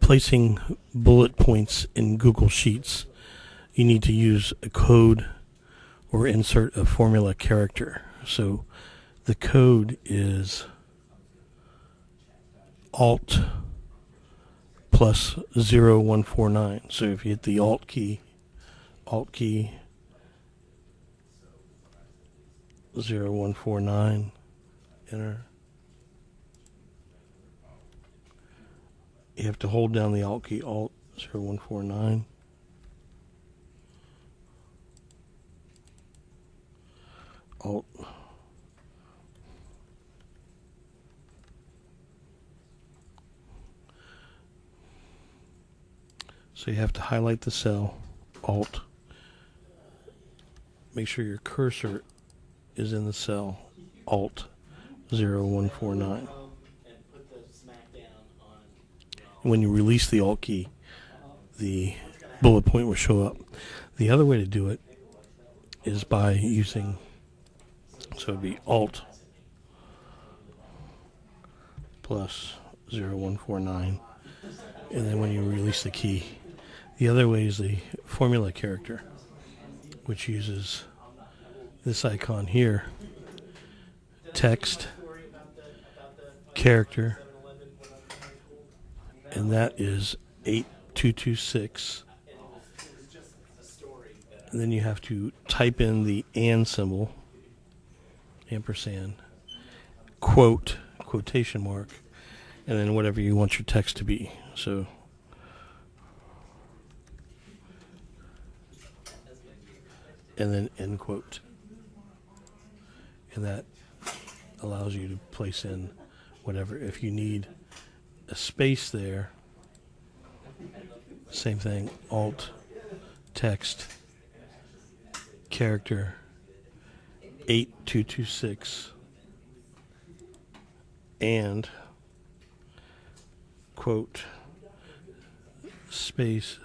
placing bullet points in Google Sheets, you need to use a code or insert a formula character. So the code is Alt plus 0149. So if you hit the Alt key 0149, enter. You have to hold down the Alt key, Alt 0149. Alt. So you have to highlight the cell, Alt. Make sure your cursor is in the cell, Alt 0149. When you release the Alt key, the bullet point will show up. The other way to do it is by using, so it'd be Alt plus 0149, and then when you release the key. The other way is the formula character, which uses this icon here, text, character, and that is 8226. And then you have to type in the and symbol, ampersand, quote, quotation mark, and then whatever you want your text to be. So and then end quote. And that allows you to place in whatever. If you need a space there, same thing, Alt, text, character, 8226, and quote, space,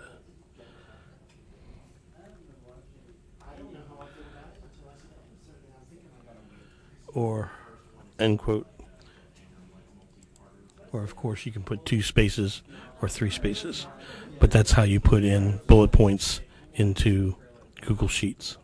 or end quote. Or of course you can put 2 spaces or 3 spaces. But that's how you put in bullet points into Google Sheets.